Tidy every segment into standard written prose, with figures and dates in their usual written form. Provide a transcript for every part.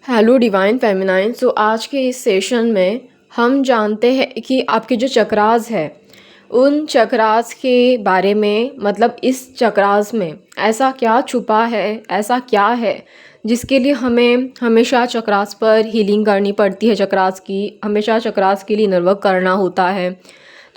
Hello divine feminine. सो आज के इस सेशन में हम जानते हैं कि आपके जो चक्रास है उन चक्रास के बारे में, मतलब इस चक्रास में ऐसा क्या छुपा है, ऐसा क्या है जिसके लिए हमें हमेशा चक्रास पर हीलिंग करनी पड़ती है। चक्रास की हमेशा चक्रास के लिए इनर वर्क करना होता है।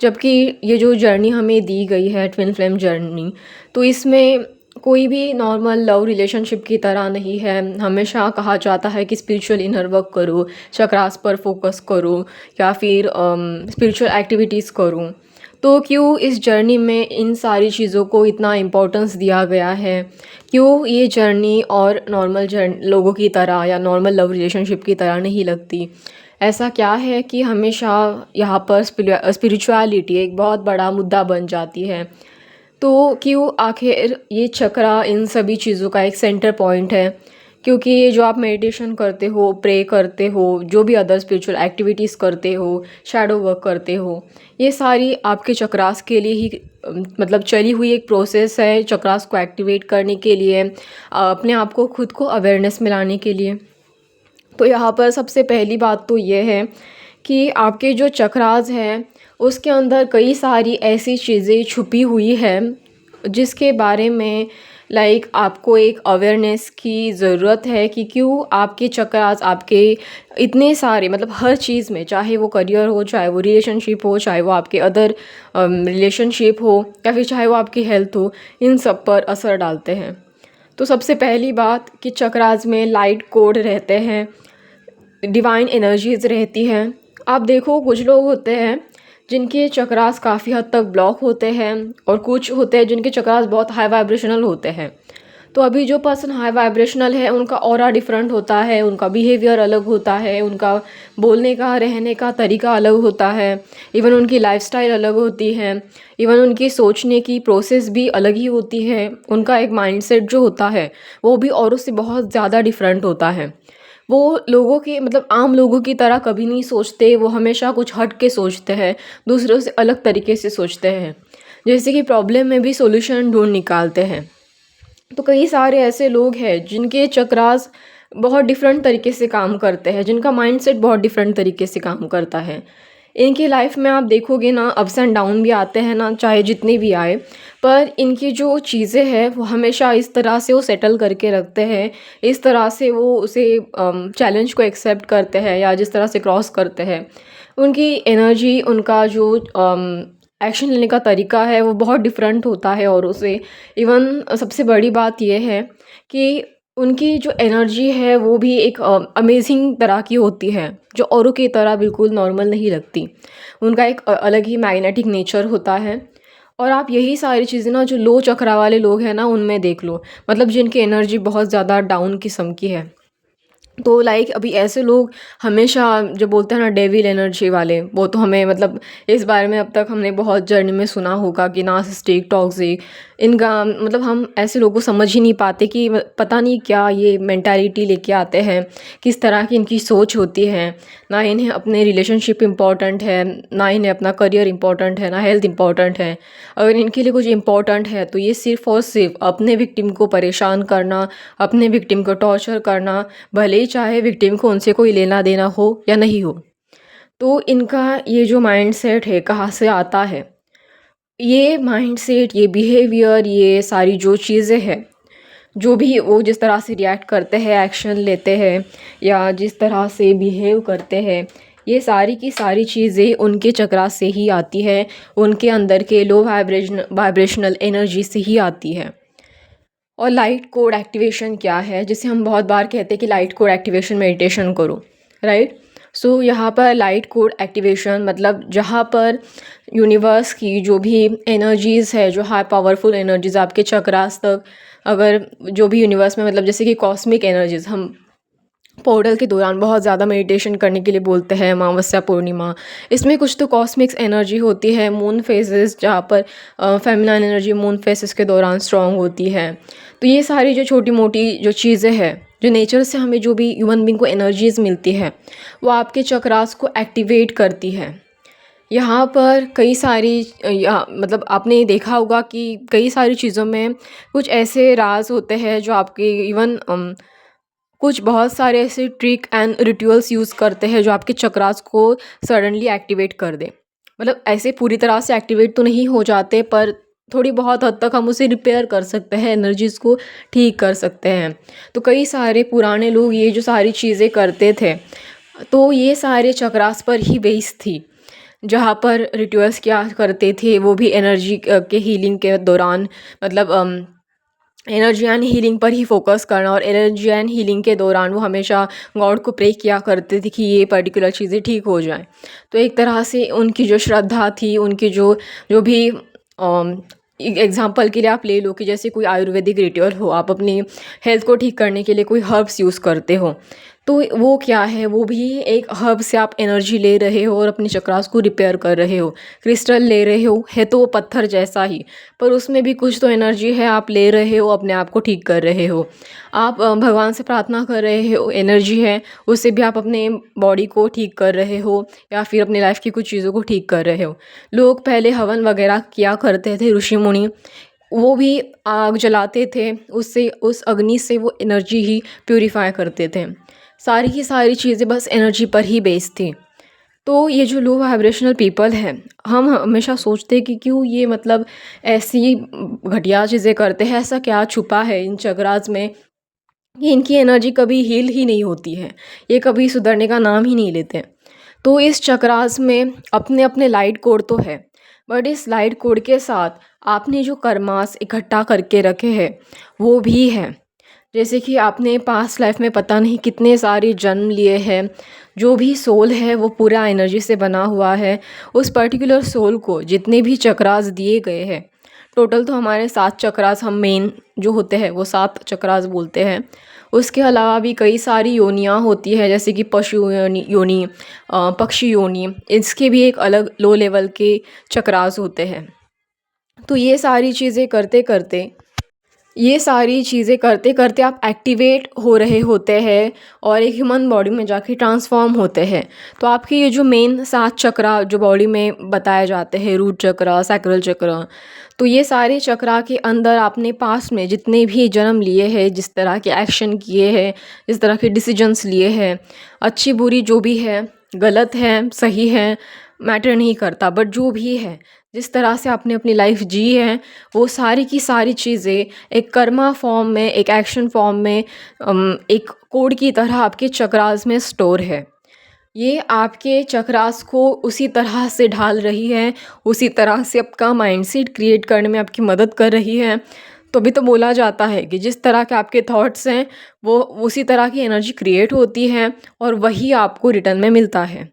जबकि ये जो जर्नी हमें दी गई है ट्विन फ्लेम जर्नी, तो इसमें कोई भी नॉर्मल लव रिलेशनशिप की तरह नहीं है। हमेशा कहा जाता है कि स्पिरिचुअल इनर वर्क करो, चक्रास पर फोकस करो या फिर स्पिरिचुअल एक्टिविटीज़ करो। तो क्यों इस जर्नी में इन सारी चीज़ों को इतना इम्पोर्टेंस दिया गया है? क्यों ये जर्नी और नॉर्मल लोगों की तरह या नॉर्मल लव रिलेशनशिप की तरह नहीं लगती? ऐसा क्या है कि हमेशा यहाँ पर स्पिरिचुअलिटी एक बहुत बड़ा मुद्दा बन जाती है? तो क्यों आखिर ये चक्रा इन सभी चीज़ों का एक सेंटर पॉइंट है? क्योंकि ये जो आप मेडिटेशन करते हो, प्रे करते हो, जो भी अदर स्पिरिचुअल एक्टिविटीज़ करते हो, शैडो वर्क करते हो, ये सारी आपके चक्रास के लिए ही मतलब चली हुई एक प्रोसेस है, चक्रास को एक्टिवेट करने के लिए, अपने आप को खुद को अवेयरनेस में लाने के लिए। तो यहाँ पर सबसे पहली बात तो ये है कि आपके जो चक्रास हैं उसके अंदर कई सारी ऐसी चीज़ें छुपी हुई है जिसके बारे में आपको एक अवेयरनेस की ज़रूरत है कि क्यों आपके चक्रास आपके इतने सारे, मतलब हर चीज़ में, चाहे वो करियर हो, चाहे वो रिलेशनशिप हो, चाहे वो आपके अदर रिलेशनशिप हो, या फिर चाहे वो आपकी हेल्थ हो, इन सब पर असर डालते हैं। तो सबसे पहली बात कि चक्रास में लाइट कोड रहते हैं, डिवाइन एनर्जीज रहती हैं। आप देखो, कुछ लोग होते हैं जिनके चक्रास काफ़ी हद तक ब्लॉक होते हैं और कुछ होते हैं जिनके चक्रास बहुत हाई वाइब्रेशनल होते हैं। तो अभी जो पर्सन हाई वाइब्रेशनल है उनका ऑरा डिफरेंट होता है, उनका बिहेवियर अलग होता है, उनका बोलने का, रहने का तरीका अलग होता है, इवन उनकी लाइफस्टाइल अलग होती है, इवन उनकी सोचने की प्रोसेस भी अलग ही होती है। उनका एक माइंडसेट जो होता है वो भी औरों से बहुत ज़्यादा डिफरेंट होता है। वो लोगों की, मतलब आम लोगों की तरह कभी नहीं सोचते, वो हमेशा कुछ हट के सोचते हैं, दूसरों से अलग तरीके से सोचते हैं, जैसे कि प्रॉब्लम में भी सॉल्यूशन ढूंढ निकालते हैं। तो कई सारे ऐसे लोग हैं जिनके चक्रास बहुत डिफरेंट तरीके से काम करते हैं, जिनका माइंडसेट बहुत डिफरेंट तरीके से काम करता है। इनकी लाइफ में आप देखोगे ना, अप्स एंड डाउन भी आते हैं ना, चाहे जितने भी आए, पर इनकी जो चीज़ें हैं वो हमेशा इस तरह से वो सेटल करके रखते हैं, इस तरह से वो उसे चैलेंज को एक्सेप्ट करते हैं या जिस तरह से क्रॉस करते हैं। उनकी एनर्जी, उनका जो एक्शन लेने का तरीका है वो बहुत डिफरेंट होता है और उसे, इवन सबसे बड़ी बात यह है कि उनकी जो एनर्जी है वो भी एक अमेजिंग तरह की होती है, जो औरों की तरह बिल्कुल नॉर्मल नहीं लगती। उनका एक अलग ही मैग्नेटिक नेचर होता है। और आप यही सारी चीज़ें ना जो लो चक्रा वाले लोग हैं ना उनमें देख लो, मतलब जिनकी एनर्जी बहुत ज़्यादा डाउन किस्म की है। तो अभी ऐसे लोग हमेशा जो बोलते हैं ना डेविल एनर्जी वाले, वो तो हमें, मतलब इस बारे में अब तक हमने बहुत जर्नी में सुना होगा कि नार्सिसिस्टिक, टॉक्सिक, इनका मतलब हम ऐसे लोगों को समझ ही नहीं पाते कि पता नहीं क्या ये मेंटालिटी लेके आते हैं, किस तरह की इनकी सोच होती है। ना इन्हें अपने रिलेशनशिप इम्पॉर्टेंट है, ना इन्हें अपना करियर इम्पॉर्टेंट है, ना हेल्थ इम्पॉर्टेंट है। अगर इनके लिए कुछ इम्पॉर्टेंट है तो ये सिर्फ़ और सिर्फ अपने विक्टिम को परेशान करना, अपने विक्टिम को टॉर्चर करना, भले ही चाहे विक्टिम को उनसे कोई लेना देना हो या नहीं हो। तो इनका ये जो माइंडसेट है कहाँ से आता है? ये माइंडसेट, ये बिहेवियर, ये सारी जो चीज़ें हैं, जो भी वो जिस तरह से रिएक्ट करते हैं, एक्शन लेते हैं या जिस तरह से बिहेव करते हैं, ये सारी की सारी चीज़ें उनके चक्रा से ही आती है, उनके अंदर के लो वाइब्रेशनल एनर्जी से ही आती है। और लाइट कोड एक्टिवेशन क्या है, जिसे हम बहुत बार कहते हैं कि लाइट कोड एक्टिवेशन मेडिटेशन करो, राइट? सो यहाँ पर लाइट कोड एक्टिवेशन मतलब जहाँ पर यूनिवर्स की जो भी एनर्जीज़ है, जो हाई पावरफुल एनर्जीज़ आपके चक्रास तक, अगर जो भी यूनिवर्स में, मतलब जैसे कि कॉस्मिक एनर्जीज़, हम पोर्टल के दौरान बहुत ज़्यादा मेडिटेशन करने के लिए बोलते हैं, अमावस्या, पूर्णिमा, इसमें कुछ तो कॉस्मिक्स एनर्जी होती है, मून फेजेस जहाँ पर फेमिनाइन एनर्जी मून फेजेस के दौरान स्ट्रॉन्ग होती है। तो ये सारी जो छोटी मोटी जो चीज़ें हैं, जो नेचर से हमें जो भी ह्यूमन बींग को एनर्जीज़ मिलती है, वो आपके चक्रास को एक्टिवेट करती है। यहाँ पर कई सारी मतलब आपने देखा होगा कि कई सारी चीज़ों में कुछ ऐसे राज होते हैं जो आपके इवन कुछ बहुत सारे ऐसे ट्रिक एंड रिचुअल्स यूज़ करते हैं जो आपके चक्रास को सडनली एक्टिवेट कर दें। मतलब ऐसे पूरी तरह से एक्टिवेट तो नहीं हो जाते, पर थोड़ी बहुत हद तक हम उसे रिपेयर कर सकते हैं, एनर्जीज़ को ठीक कर सकते हैं। तो कई सारे पुराने लोग ये जो सारी चीज़ें करते थे, तो ये सारे चक्रास पर ही बेस्ड थी। जहाँ पर रिचुअल्स क्या करते थे, वो भी एनर्जी के हीलिंग के दौरान, मतलब एनर्जी एंड हीलिंग पर ही फोकस करना, और एनर्जी एंड हीलिंग के दौरान वो हमेशा गॉड को प्रे किया करते थे कि ये पर्टिकुलर चीज़ें ठीक हो जाएं। तो एक तरह से उनकी जो श्रद्धा थी, उनकी जो जो भी एग्जाम्पल के लिए आप ले लो कि जैसे कोई आयुर्वेदिक रिचुअल हो, आप अपनी हेल्थ को ठीक करने के लिए कोई हर्ब्स यूज़ करते हो, तो वो क्या है, वो भी एक हर्ब से आप एनर्जी ले रहे हो और अपने चक्रास को रिपेयर कर रहे हो। क्रिस्टल ले रहे हो, है तो वो पत्थर जैसा ही, पर उसमें भी कुछ तो एनर्जी है, आप ले रहे हो, अपने आप को ठीक कर रहे हो। आप भगवान से प्रार्थना कर रहे हो, एनर्जी है, उससे भी आप अपने बॉडी को ठीक कर रहे हो, या फिर अपनी लाइफ की कुछ चीज़ों को ठीक कर रहे हो। लोग पहले हवन वगैरह किया करते थे, ऋषि मुनि, वो भी आग जलाते थे, उससे उस अग्नि से वो एनर्जी ही प्यूरिफाई करते थे। सारी की सारी चीज़ें बस एनर्जी पर ही बेस्ड थी। तो ये जो लो वाइब्रेशनल पीपल हैं, हम हमेशा सोचते हैं कि क्यों ये मतलब ऐसी घटिया चीज़ें करते हैं, ऐसा क्या छुपा है इन चक्रास में कि इनकी एनर्जी कभी हील ही नहीं होती है, ये कभी सुधरने का नाम ही नहीं लेते। तो इस चक्रास में अपने अपने लाइट कोड तो है, बट इस लाइट कोड के साथ आपने जो कर्मास इकट्ठा करके रखे हैं वो भी है। जैसे कि आपने पास्ट लाइफ में पता नहीं कितने सारे जन्म लिए हैं, जो भी सोल है वो पूरा एनर्जी से बना हुआ है। उस पर्टिकुलर सोल को जितने भी चक्रास दिए गए हैं, टोटल तो हमारे 7 चक्रास, हम मेन जो होते हैं वो 7 चक्रास बोलते हैं। उसके अलावा भी कई सारी योनियाँ होती है, जैसे कि पशु योनि, पक्षी योनि, इसके भी एक अलग लो लेवल के चक्रास होते हैं। तो ये सारी चीज़ें करते करते आप एक्टिवेट हो रहे होते हैं और एक ह्यूमन बॉडी में जाके ट्रांसफॉर्म होते हैं। तो आपके ये जो मेन 7 चक्रा जो बॉडी में बताए जाते हैं, रूट चक्रा, सैक्रल चक्रा, तो ये सारे चक्रा के अंदर आपने पास्ट में जितने भी जन्म लिए हैं, जिस तरह के एक्शन किए हैं, जिस तरह के डिसीजंस लिए हैं, अच्छी बुरी जो भी है, गलत है सही है, मैटर नहीं करता, बट जो भी है, जिस तरह से आपने अपनी लाइफ जी है, वो सारी की सारी चीज़ें एक कर्मा फॉर्म में, एक एक्शन फॉर्म में, एक कोड की तरह आपके चक्रास में स्टोर है। ये आपके चक्रास को उसी तरह से ढाल रही है, उसी तरह से आपका माइंडसेट क्रिएट करने में आपकी मदद कर रही है। तो अभी तो बोला जाता है कि जिस तरह के आपके थॉट्स हैं, वो उसी तरह की एनर्जी क्रिएट होती है और वही आपको रिटर्न में मिलता है।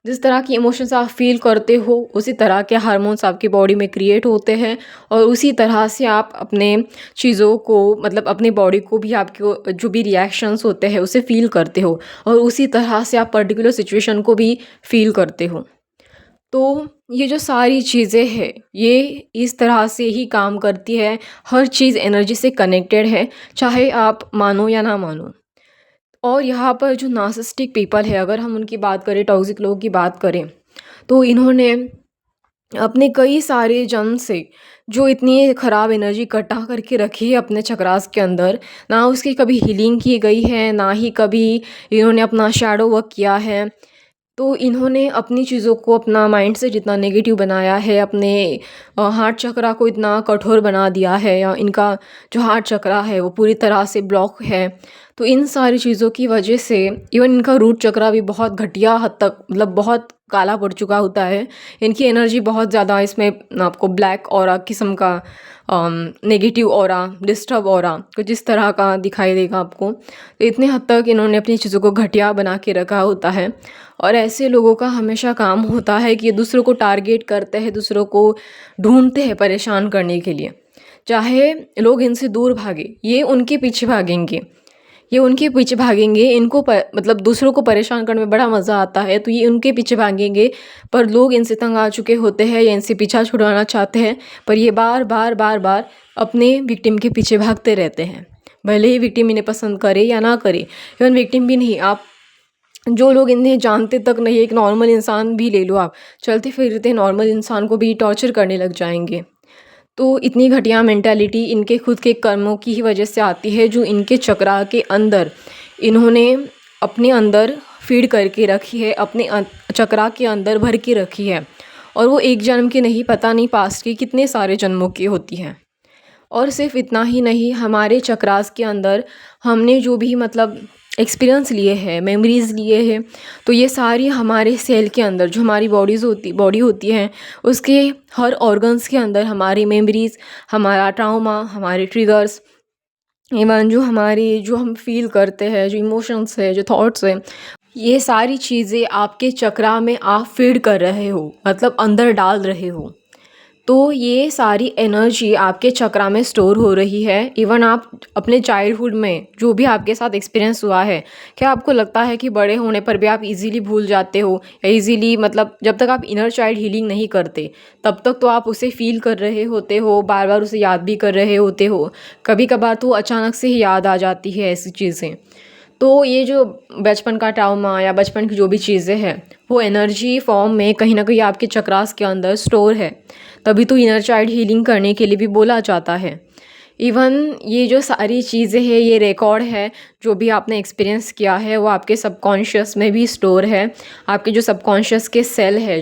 जिस तरह की इमोशंस आप फील करते हो, उसी तरह के हार्मोन्स आपकी बॉडी में क्रिएट होते हैं, और उसी तरह से आप अपने चीज़ों को, मतलब अपनी बॉडी को भी, आपके जो भी रिएक्शंस होते हैं उसे फील करते हो, और उसी तरह से आप पर्टिकुलर सिचुएशन को भी फील करते हो। तो ये जो सारी चीज़ें हैं, ये इस तरह से ही काम करती है। हर चीज़ एनर्जी से कनेक्टेड है, चाहे आप मानो या ना मानो। और यहाँ पर जो नार्सिसिस्टिक पीपल है, अगर हम उनकी बात करें, टॉक्सिक लोगों की बात करें, तो इन्होंने अपने कई सारे जन्म से जो इतनी ख़राब एनर्जी इकट्ठा करके रखी है अपने चक्रास के अंदर, ना उसकी कभी हीलिंग की गई है, ना ही कभी इन्होंने अपना शैडो वर्क किया है। तो इन्होंने अपनी चीज़ों को, अपना माइंड से जितना नेगेटिव बनाया है, अपने हार्ट चक्रा को इतना कठोर बना दिया है, या इनका जो हार्ट चक्रा है वो पूरी तरह से ब्लॉक है। तो इन सारी चीज़ों की वजह से इवन इनका रूट चक्रा भी बहुत घटिया हद तक, मतलब बहुत काला पड़ चुका होता है। इनकी एनर्जी बहुत ज़्यादा, इसमें आपको ब्लैक ऑरा किस्म का, नेगेटिव ऑरा, डिस्टर्ब ऑरा कुछ इस तरह का दिखाई देगा आपको। तो इतने हद तक इन्होंने अपनी चीज़ों को घटिया बना के रखा होता है। और ऐसे लोगों का हमेशा काम होता है कि ये दूसरों को टारगेट करते हैं, दूसरों को ढूंढते हैं परेशान करने के लिए। चाहे लोग इनसे दूर भागे, ये उनके पीछे भागेंगे, इनको मतलब दूसरों को परेशान करने में बड़ा मज़ा आता है, तो ये उनके पीछे भागेंगे। पर लोग इनसे तंग आ चुके होते हैं या इनसे पीछा छुड़वाना चाहते हैं, पर ये बार बार बार बार अपने विक्टिम के पीछे भागते रहते हैं, भले ही विक्टिम इन्हें पसंद करे या ना करे। इवन विक्टिम भी नहीं, आप जो लोग इन्हें जानते तक नहीं, एक नॉर्मल इंसान भी ले लो, आप चलते फिरते नॉर्मल इंसान को भी टॉर्चर करने लग जाएंगे। तो इतनी घटिया मेंटालिटी इनके खुद के कर्मों की ही वजह से आती है, जो इनके चक्रा के अंदर इन्होंने अपने अंदर फीड करके रखी है, अपने चक्रा के अंदर भर के रखी है। और वो एक जन्म की नहीं, पता नहीं पास्ट की कितने सारे जन्मों की होती हैं। और सिर्फ इतना ही नहीं, हमारे चक्रास के अंदर हमने जो भी मतलब एक्सपीरियंस लिए हैं, मेमोरीज़ लिए हैं, तो ये सारी हमारे सेल के अंदर जो हमारी बॉडी होती है, उसके हर ऑर्गन्स के अंदर हमारी मेमोरीज़, हमारा ट्राउमा, हमारे ट्रिगर्स, इवन जो हम फील करते हैं, जो इमोशंस है, जो थॉट्स है, ये सारी चीज़ें आपके चक्रा में आप फीड कर रहे हो, मतलब अंदर डाल रहे हो। तो ये सारी एनर्जी आपके चक्रा में स्टोर हो रही है। इवन आप अपने चाइल्डहुड में जो भी आपके साथ एक्सपीरियंस हुआ है, क्या आपको लगता है कि बड़े होने पर भी आप इजीली भूल जाते हो, या इजीली मतलब जब तक आप इनर चाइल्ड हीलिंग नहीं करते तब तक तो आप उसे फील कर रहे होते हो, बार बार उसे याद भी कर रहे होते हो। कभी कभार तो अचानक से ही याद आ जाती है ऐसी चीज़ें। तो ये जो बचपन का ट्राउमा या बचपन की जो भी चीज़ें हैं, वो एनर्जी फॉर्म में कहीं ना कहीं आपके चक्रास के अंदर स्टोर है। तभी तो इनर चाइल्ड हीलिंग करने के लिए भी बोला जाता है। इवन ये जो सारी चीज़ें हैं, ये रिकॉर्ड है, जो भी आपने एक्सपीरियंस किया है वो आपके सबकॉन्शियस में भी स्टोर है। आपके जो सबकॉन्शियस के सेल है,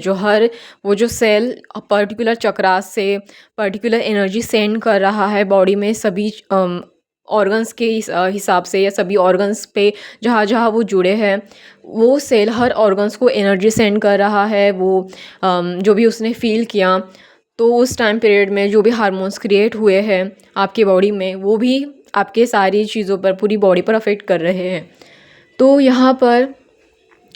वो जो सेल पर्टिकुलर चक्रास से पर्टिकुलर एनर्जी सेंड कर रहा है बॉडी में, सभी ऑर्गन्स के हिसाब से, या सभी ऑर्गन्स पे जहाँ जहाँ वो जुड़े हैं, वो सेल हर ऑर्गन्स को एनर्जी सेंड कर रहा है। वो जो भी उसने फील किया, तो उस टाइम पीरियड में जो भी हार्मोन्स क्रिएट हुए हैं आपके बॉडी में, वो भी आपके सारी चीज़ों पर, पूरी बॉडी पर अफेक्ट कर रहे हैं। तो यहाँ पर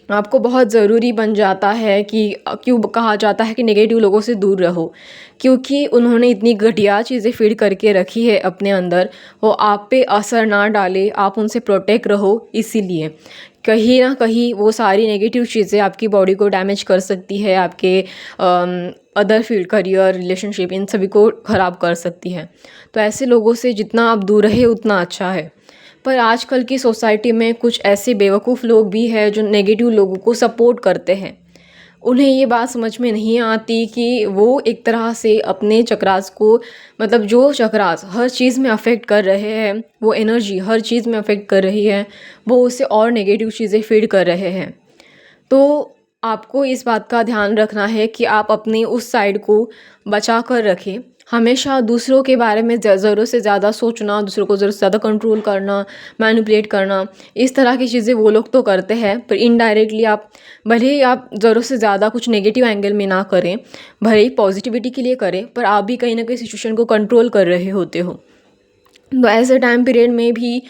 आपको बहुत ज़रूरी बन जाता है कि क्यों कहा जाता है कि नेगेटिव लोगों से दूर रहो, क्योंकि उन्होंने इतनी घटिया चीज़ें फीड करके रखी है अपने अंदर, वो आप पे असर ना डाले, आप उनसे प्रोटेक्ट रहो। इसीलिए कहीं ना कहीं वो सारी नेगेटिव चीज़ें आपकी बॉडी को डैमेज कर सकती है, आपके अदर फील्ड, करियर, रिलेशनशिप, इन सभी को ख़राब कर सकती है। तो ऐसे लोगों से जितना आप दूर रहे उतना अच्छा है। पर आजकल की सोसाइटी में कुछ ऐसे बेवकूफ़ लोग भी हैं जो नेगेटिव लोगों को सपोर्ट करते हैं। उन्हें ये बात समझ में नहीं आती कि वो एक तरह से अपने चक्रास को, मतलब जो चक्रास हर चीज़ में अफेक्ट कर रहे हैं, वो एनर्जी हर चीज़ में अफेक्ट कर रही है, वो उसे और नेगेटिव चीज़ें फीड कर रहे हैं। तो आपको इस बात का ध्यान रखना है कि आप अपनी उस साइड को बचा कर रखें। हमेशा दूसरों के बारे में ज़रूरत से ज़्यादा सोचना, दूसरों को ज़रूरत से ज़्यादा कंट्रोल करना, मैनिपुलेट करना, इस तरह की चीज़ें वो लोग तो करते हैं, पर इनडायरेक्टली आप, भले ही आप ज़रूरत से ज़्यादा कुछ नेगेटिव एंगल में ना करें, भले ही पॉजिटिविटी के लिए करें, पर आप भी कहीं ना कहीं सिचुएशन को कंट्रोल कर रहे होते हो। तो ऐसे टाइम पीरियड में भी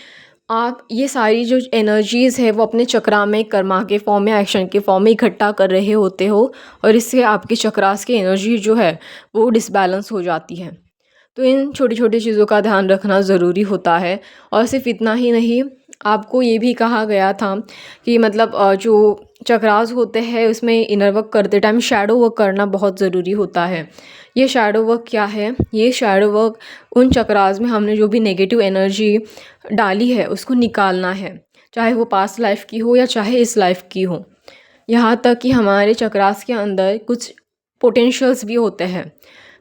आप ये सारी जो एनर्जीज़ है वो अपने चक्रा में कर्मा के फॉर्म में, एक्शन के फॉर्म में इकट्ठा कर रहे होते हो, और इससे आपके चक्रास की एनर्जी जो है वो डिसबैलेंस हो जाती है। तो इन छोटी छोटी चीज़ों का ध्यान रखना ज़रूरी होता है। और सिर्फ इतना ही नहीं, आपको ये भी कहा गया था कि मतलब जो चक्रास होते हैं उसमें इनर वर्क करते टाइम शैडो वर्क करना बहुत ज़रूरी होता है। ये शैडो वर्क क्या है? ये शैडो वर्क उन चक्रास में हमने जो भी नेगेटिव एनर्जी डाली है उसको निकालना है, चाहे वो पास्ट लाइफ की हो या चाहे इस लाइफ की हो। यहाँ तक कि हमारे चक्रास के अंदर कुछ पोटेंशियल्स भी होते हैं।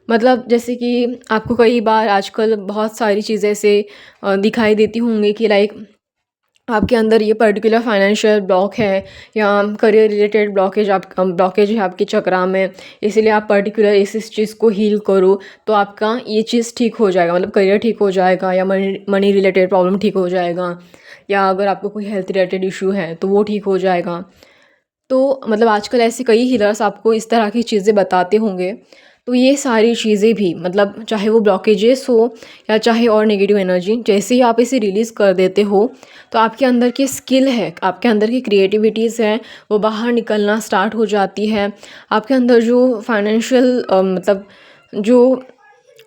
मतलब जैसे कि आपको कई बार आजकल बहुत सारी चीज़ें ऐसे दिखाई देती होंगी कि लाइक आपके अंदर ये पर्टिकुलर फाइनेंशियल ब्लॉक है, या करियर रिलेटेड ब्लॉकेज है आपके चक्रा में, इसीलिए आप पर्टिकुलर इस चीज़ को हील करो तो आपका ये चीज़ ठीक हो जाएगा, मतलब करियर ठीक हो जाएगा, या मनी रिलेटेड प्रॉब्लम ठीक हो जाएगा, या अगर आपको कोई हेल्थ रिलेटेड इशू है तो वो ठीक हो जाएगा। तो मतलब आजकल ऐसे कई हीलर्स आपको इस तरह की चीज़ें बताते होंगे। तो ये सारी चीज़ें भी, मतलब चाहे वो ब्लॉकेजेस हो या चाहे और नेगेटिव एनर्जी, जैसे ही आप इसे रिलीज़ कर देते हो तो आपके अंदर की स्किल है, आपके अंदर की क्रिएटिविटीज़ है, वो बाहर निकलना स्टार्ट हो जाती है। आपके अंदर जो फाइनेंशियल मतलब जो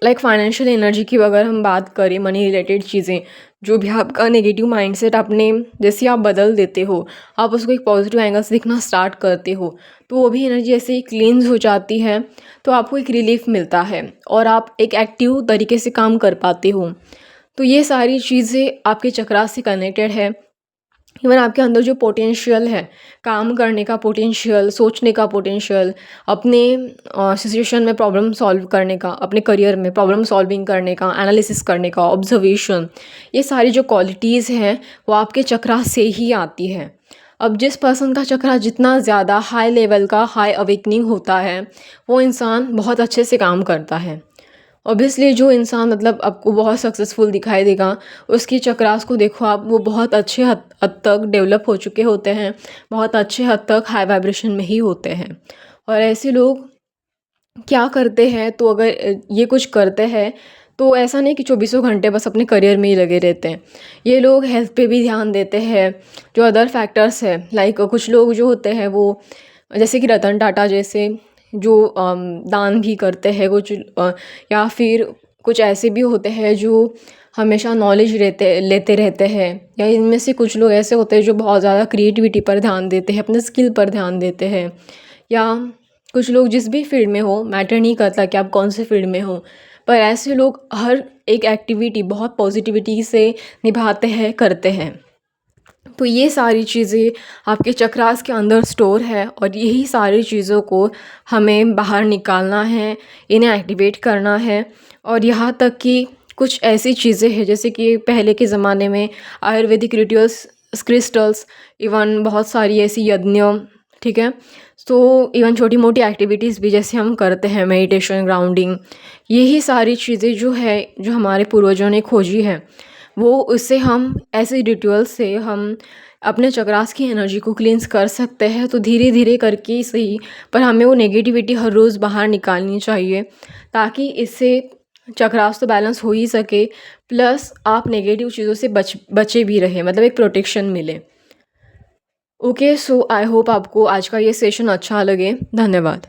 लाइक फाइनेंशियल एनर्जी की अगर हम बात करें, मनी रिलेटेड चीज़ें, जो भी आपका नेगेटिव माइंडसेट आपने जैसे आप बदल देते हो, आप उसको एक पॉजिटिव एंगल से देखना स्टार्ट करते हो, तो वो भी एनर्जी ऐसे ही क्लींस हो जाती है। तो आपको एक रिलीफ मिलता है और आप एक एक्टिव तरीके से काम कर पाते हो। तो ये सारी चीज़ें आपके चक्रास से कनेक्टेड है। इवन आपके अंदर जो पोटेंशियल है, काम करने का पोटेंशियल, सोचने का पोटेंशियल, अपने सिचुएशन में प्रॉब्लम सॉल्व करने का, अपने करियर में प्रॉब्लम सॉल्विंग करने का, एनालिसिस करने का, ऑब्जर्वेशन, ये सारी जो क्वालिटीज़ हैं वो आपके चक्रा से ही आती है। अब जिस पर्सन का चक्रा जितना ज़्यादा हाई लेवल का, हाई अवेकनिंग होता है, वो इंसान बहुत अच्छे से काम करता है। ऑब्वियसली जो इंसान मतलब आपको बहुत सक्सेसफुल दिखाई देगा, उसकी चक्रास को देखो आप, वो बहुत अच्छे हद तक डेवलप हो चुके होते हैं, बहुत अच्छे हद तक हाई वाइब्रेशन में ही होते हैं। और ऐसे लोग क्या करते हैं, तो अगर ये कुछ करते हैं तो ऐसा नहीं कि चौबीसों घंटे बस अपने करियर में ही लगे रहते हैं। ये लोग हेल्थ पे भी ध्यान देते हैं, जो अदर फैक्टर्स है लाइक कुछ लोग जो होते हैं वो जैसे कि रतन टाटा जैसे जो दान भी करते हैं कुछ, या फिर कुछ ऐसे भी होते हैं जो हमेशा नॉलेज लेते रहते हैं, या इनमें से कुछ लोग ऐसे होते हैं जो बहुत ज़्यादा क्रिएटिविटी पर ध्यान देते हैं, अपने स्किल पर ध्यान देते हैं, या कुछ लोग जिस भी फील्ड में हो, मैटर नहीं करता कि आप कौन से फील्ड में हो, पर ऐसे लोग हर एक एक्टिविटी बहुत पॉजिटिविटी से निभाते हैं, करते हैं। तो ये सारी चीज़ें आपके चक्रास के अंदर स्टोर है, और यही सारी चीज़ों को हमें बाहर निकालना है, इन्हें एक्टिवेट करना है। और यहाँ तक कि कुछ ऐसी चीज़ें हैं जैसे कि पहले के ज़माने में आयुर्वेदिक रिचुअल्स, क्रिस्टल्स, इवन बहुत सारी ऐसी यज्ञ, ठीक है, तो इवन छोटी मोटी एक्टिविटीज़ भी जैसे हम करते हैं, मेडिटेशन, ग्राउंडिंग, यही सारी चीज़ें जो है जो हमारे पूर्वजों ने खोजी है, वो उससे हम ऐसे रिचुअल से हम अपने चक्रास की एनर्जी को क्लींस कर सकते हैं। तो धीरे धीरे करके ही सही, पर हमें वो नेगेटिविटी हर रोज़ बाहर निकालनी चाहिए, ताकि इससे चक्रास तो बैलेंस हो ही सके, प्लस आप नेगेटिव चीज़ों से बचे भी रहे, मतलब एक प्रोटेक्शन मिले। ओके, सो आई होप आपको आज का ये सेशन अच्छा लगे। धन्यवाद।